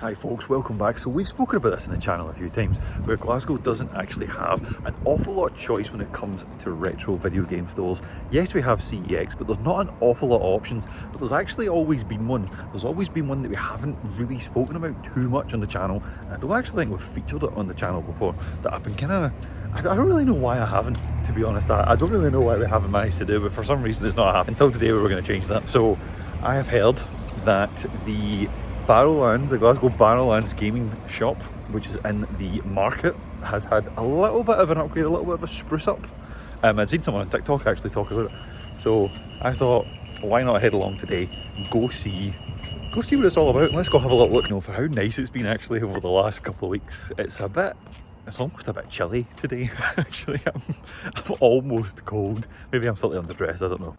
Hi folks, welcome back. So we've spoken about this in the channel a few times, where Glasgow doesn't actually have an awful lot of choice when it comes to retro video game stores. Yes, we have CEX, but there's not an awful lot of options, but there's actually always been one. There's always been one that we haven't really spoken about too much on the channel, and I don't actually think we've featured it on the channel before, that I've been I don't really know why I haven't, to be honest. I don't really know why we haven't managed to do it, but for some reason it's not happened. Until today we were going to change that. So I have heard that the Barrowlands, the Glasgow Barrowlands gaming shop, which is in the market, has had a little bit of an upgrade, a little bit of a spruce up. I'd seen someone on TikTok actually talk about it, so I thought, why not head along today and go see what it's all about, and let's go have a little look. You know, for how nice it's been actually over the last couple of weeks, it's almost a bit chilly today. Actually, I'm almost cold. Maybe I'm slightly underdressed, I don't know.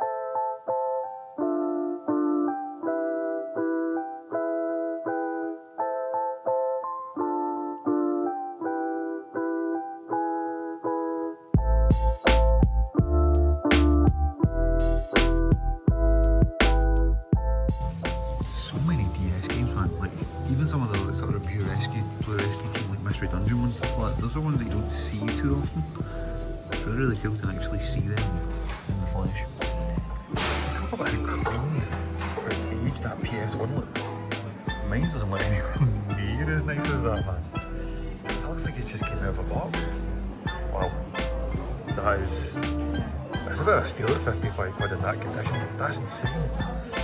So many DS games, man. Like, even some of the sort of Blue Rescue team, like Mystery Dungeon ones, stuff like that. Those are ones that you don't see too often. It's really cool to actually see them in the flesh. Look about how clean for its age that PS1 looks. Mine doesn't look anywhere near as nice as that, man. That looks like it just came out of a box. Wow. That's a bit of a steal at 55 quid in that condition. That's insane.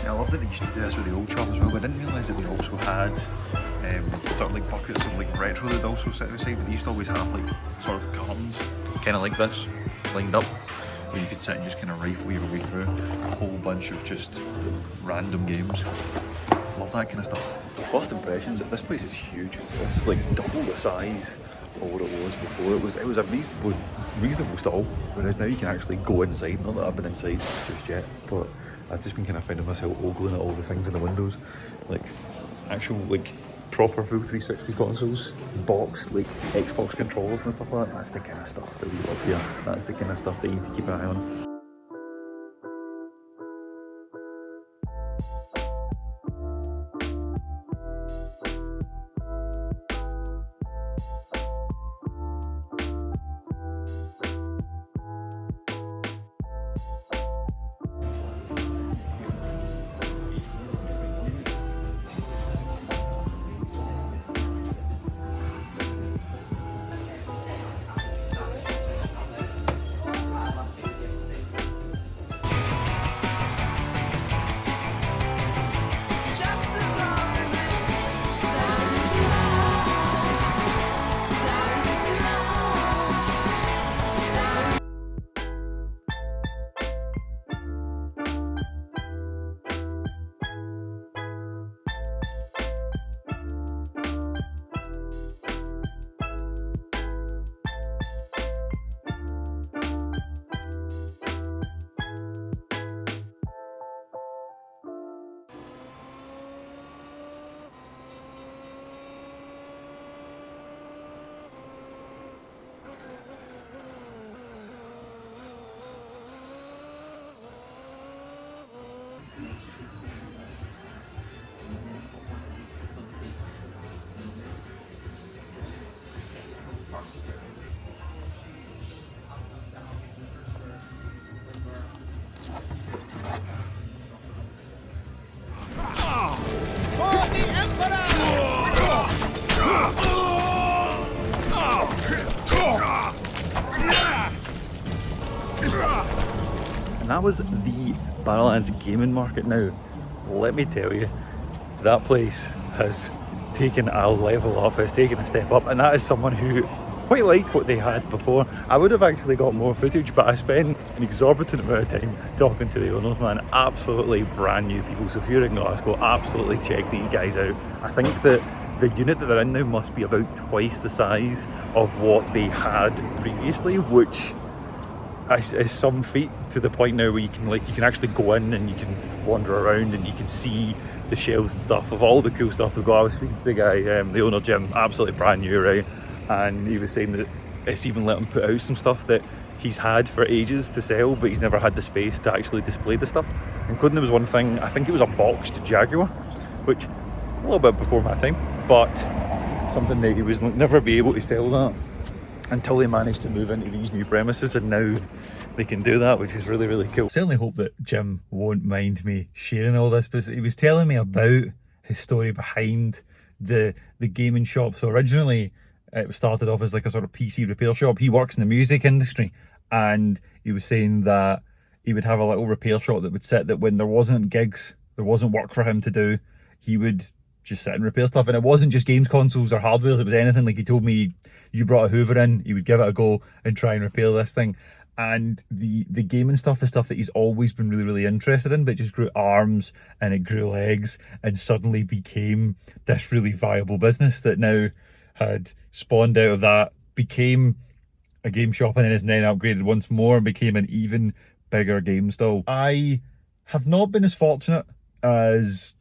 I loved that they used to do this with the old shop as well, but I didn't realise that they also had sort of like buckets of like retro that also sit outside, but they used to always have like sort of cartons, kind of like this, lined up, where you could sit and just kind of rifle your way through a whole bunch of just random games. Love that kind of stuff. First impressions, this place is huge. This is like double the size of what it was before. It was a reasonable stall, whereas now you can actually go inside. Not that I've been inside just yet, but I've just been kind of finding myself ogling at all the things in the windows, like actual like proper full 360 consoles, boxed like Xbox controllers and stuff like that. That's the kind of stuff that we love here. That's the kind of stuff that you need to keep an eye on. And that was the Barrowlands gaming market. Now, let me tell you, that place has taken a level up, has taken a step up, and that is someone who quite liked what they had before. I would have actually got more footage, but I spent an exorbitant amount of time talking to the owners, man. Absolutely brand new people. So if you're in Glasgow, absolutely check these guys out. I think that the unit that they're in now must be about twice the size of what they had previously, which is some feat, to the point now where you can actually go in and you can wander around and you can see the shelves and stuff of all the cool stuff they've got. I was speaking to the guy, the owner Jim, absolutely brand new, right? And he was saying that it's even let him put out some stuff that he's had for ages to sell, but he's never had the space to actually display the stuff. Including, there was one thing, I think it was a boxed Jaguar, which a little bit before my time. but something that he was never be able to sell that until they managed to move into these new premises, and now they can do that, which is really, really cool. Certainly hope that Jim won't mind me sharing all this, but he was telling me about his story behind the gaming shop. So originally it started off as like a sort of PC repair shop. He works in the music industry, and he was saying that he would have a little repair shop that would sit, that when there wasn't gigs, there wasn't work for him to do, he would just sit and repair stuff. And it wasn't just games consoles or hardware, it was anything. Like, he told me, you brought a Hoover in, he would give it a go and try and repair this thing. And the gaming stuff is stuff that he's always been really, really interested in, but it just grew arms and it grew legs and suddenly became this really viable business that now had spawned out of that, became a game shop, and then is then upgraded once more and became an even bigger game stall. I have not been as fortunate as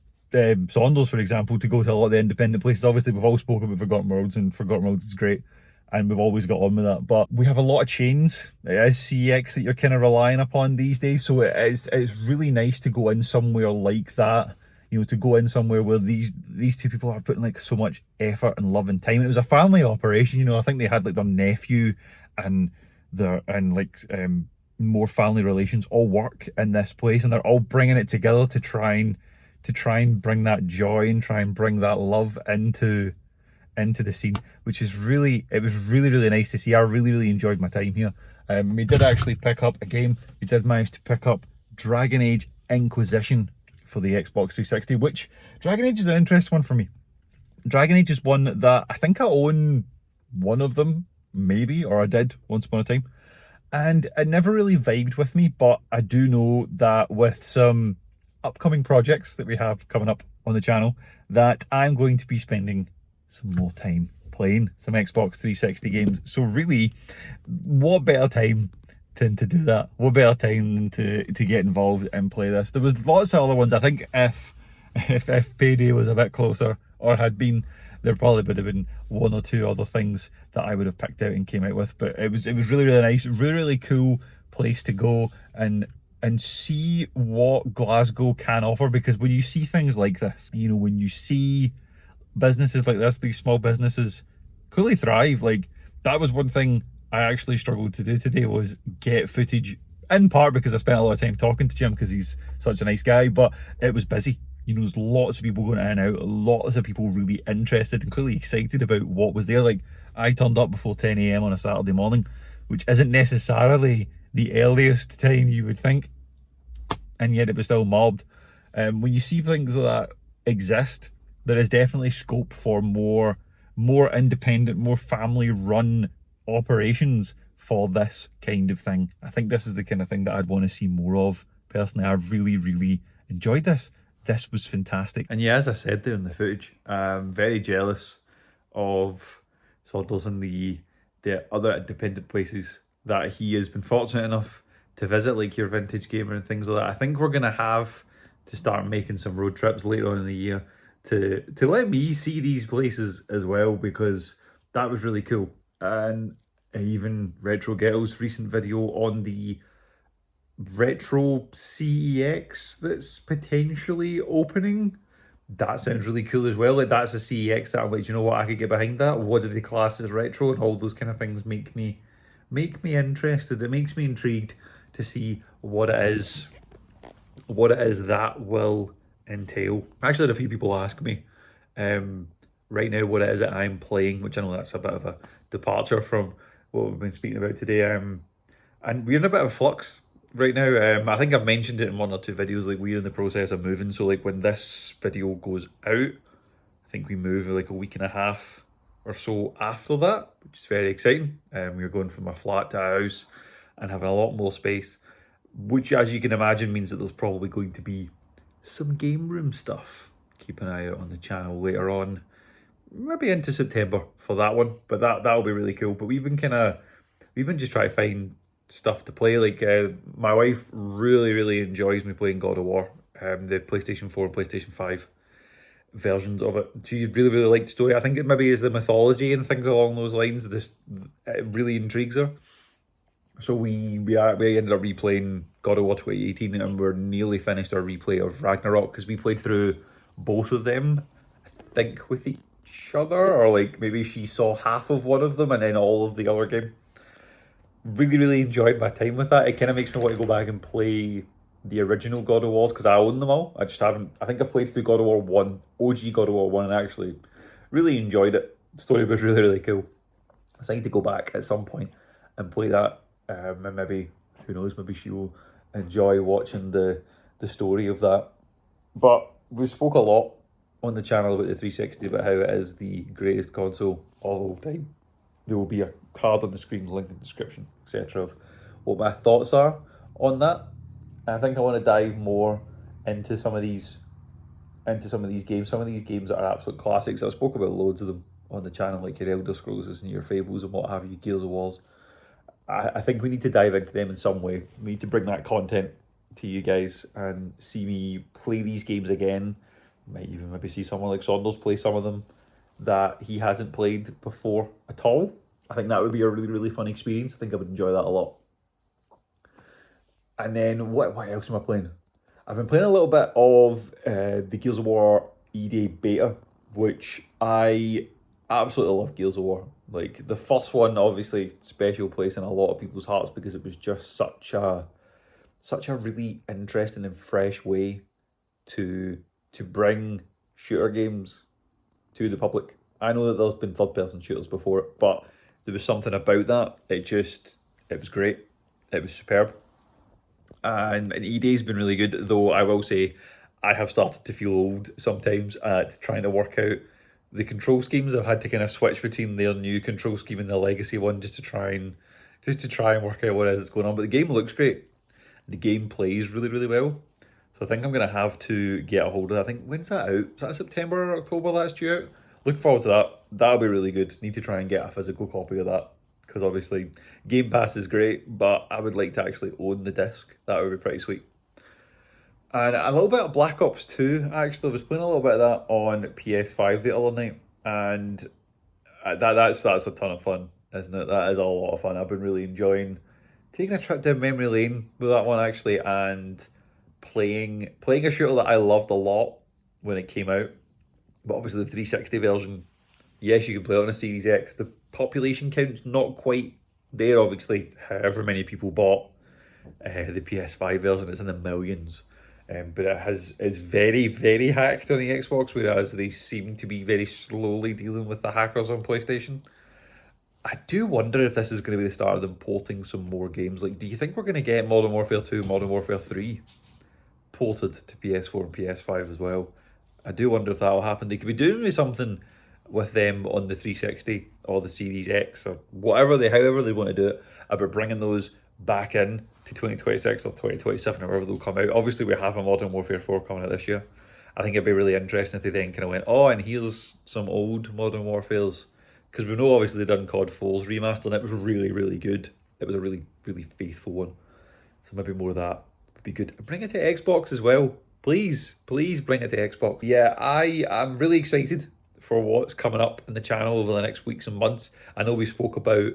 Saunders, for example, to go to a lot of the independent places. Obviously, we've all spoken about Forgotten Worlds, and Forgotten Worlds is great, and we've always got on with that. But we have a lot of chains. It is CEX that you're kind of relying upon these days, so it's really nice to go in somewhere like that. You know, to go in somewhere where these two people are putting like so much effort and love and time. It was a family operation. You know, I think they had like their nephew and more family relations all work in this place, and they're all bringing it together to try and bring that joy and try and bring that love into the scene, which is really, it was really, really nice to see. I really, really enjoyed my time here. We did actually pick up a game. We did manage to pick up Dragon Age Inquisition for the Xbox 360, which Dragon Age is an interesting one for me. Dragon Age is one that I think I own one of them, maybe, or I did once upon a time, and it never really vibed with me. But I do know that with some upcoming projects that we have coming up on the channel, that I'm going to be spending some more time playing some Xbox 360 games. So really, what better time to do that? What better time than to get involved and play this? There was lots of other ones. I think if Payday was a bit closer, or had been, there probably would have been one or two other things that I would have picked out and came out with. But it was really, really nice, really, really cool place to go and see what Glasgow can offer. Because when you see things like this, you know, when you see businesses like this, these small businesses clearly thrive. Like, that was one thing I actually struggled to do today, was get footage, in part because I spent a lot of time talking to Jim because he's such a nice guy, but it was busy. You know, there's lots of people going in and out, lots of people really interested and clearly excited about what was there. Like, I turned up before 10 AM on a Saturday morning, which isn't necessarily the earliest time you would think, and yet it was still mobbed. When you see things like that exist, there is definitely scope for more independent, more family-run operations for this kind of thing. I think this is the kind of thing that I'd want to see more of. Personally, I really, really enjoyed this. This was fantastic. And yeah, as I said there in the footage, I'm very jealous of Saunders and the other independent places that he has been fortunate enough to visit, like your Vintage Gamer and things like that. I think we're going to have to start making some road trips later on in the year to let me see these places as well, because that was really cool. And even Retro Ghetto's recent video on the Retro CEX that's potentially opening, that sounds really cool as well. Like, that's a CEX that I'm like, you know what, I could get behind that. What do they class as retro? And all those kind of things make me interested. It makes me intrigued to see what it is that will entail. I actually had a few people ask me right now what it is that I'm playing, which I know that's a bit of a departure from what we've been speaking about today. And we're in a bit of flux right now. I think I've mentioned it in one or two videos, like, we're in the process of moving. So like, when this video goes out, I think we move like a week and a half or so after that, which is very exciting. We're going from a flat to a house and having a lot more space, which, as you can imagine, means that there's probably going to be some game room stuff. Keep an eye out on the channel later on, maybe into September for that one, but that'll be really cool. But we've been just trying to find stuff to play. Like, my wife really, really enjoys me playing God of War, the PlayStation 4 and PlayStation 5 versions of it. She really, really liked the story. I think it maybe is the mythology and things along those lines. It really intrigues her. So we ended up replaying God of War 2018, and we're nearly finished our replay of Ragnarok, because we played through both of them, I think, with other, or like maybe she saw half of one of them and then all of the other game. Really, really enjoyed my time with that. It kind of makes me want to go back and play the original God of Wars because I own them all. I just haven't. I think I played through God of War 1, OG God of War 1, and actually really enjoyed it. The story was really, really cool. So I need to go back at some point and play that. And maybe, who knows, maybe she will enjoy watching the story of that. But we spoke a lot on the channel about the 360, about how it is the greatest console of all time. There will be a card on the screen, link in the description, etc. of what my thoughts are on that. I think I want to dive more into some of these games. Some of these games that are absolute classics. I've spoke about loads of them on the channel, like your Elder Scrolls and your Fables and what have you, Gears of Wars. I think we need to dive into them in some way. We need to bring that content to you guys and see me play these games again. Might even maybe see someone like Saunders play some of them that he hasn't played before at all. I think that would be a really, really fun experience. I think I would enjoy that a lot. And then what else am I playing? I've been playing a little bit of the Gears of War E-Day beta, which I absolutely love. Gears of War. Like the first one, obviously special place in a lot of people's hearts because it was just such a really interesting and fresh way to bring shooter games to the public. I know that there's been third person shooters before it, but there was something about that. It was great. It was superb. And E-Day's been really good, though I will say I have started to feel old sometimes at trying to work out the control schemes. I've had to kind of switch between their new control scheme and the legacy one just to try and work out what it is that's going on. But the game looks great. The game plays really, really well. So I think I'm going to have to get a hold of that. I think, when's that out? Is that September or October last year? Look forward to that. That'll be really good. Need to try and get a physical copy of that. Because obviously, Game Pass is great, but I would like to actually own the disc. That would be pretty sweet. And a little bit of Black Ops 2, actually. I was playing a little bit of that on PS5 the other night. And that's a ton of fun, isn't it? That is a lot of fun. I've been really enjoying taking a trip down memory lane with that one, actually, and playing a shooter that I loved a lot when it came out. But obviously the 360 version, yes, you can play it on a Series X. The population count's not quite there, obviously. However many people bought the PS5 version, it's in the millions. But is very, very hacked on the Xbox, whereas they seem to be very slowly dealing with the hackers on PlayStation. I do wonder if this is going to be the start of them porting some more games. Like, do you think we're going to get Modern Warfare 2, Modern Warfare 3 ported to PS4 and PS5 as well? I do wonder if that'll happen. They could be doing something with them on the 360 or the Series X or however they want to do it, about bringing those back in to 2026 or 2027 or wherever they'll come out. Obviously, we have a Modern Warfare 4 coming out this year. I think it'd be really interesting if they then kind of went, oh, and here's some old Modern Warfares. Because we know obviously they've done COD 4's remaster and it was really, really good. It was a really, really faithful one. So maybe more of that would be good. And bring it to Xbox as well. Please bring it to Xbox. Yeah, I'm really excited for what's coming up in the channel over the next weeks and months. I know we spoke about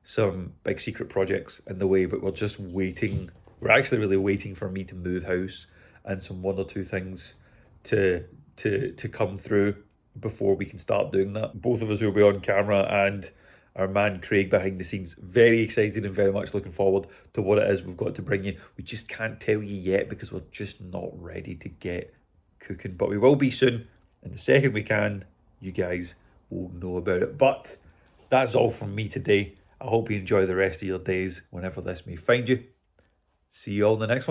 some big secret projects in the way, but we're just waiting. We're actually really waiting for me to move house and some one or two things to come through before we can start doing that. Both of us will be on camera, and our man Craig behind the scenes. Very excited and very much looking forward to what it is we've got to bring you. We just can't tell you yet because we're just not ready to get cooking, but we will be soon, and the second we can, you guys will know about it. But that's all from me today. I hope you enjoy the rest of your days whenever this may find you. See you all in the next one.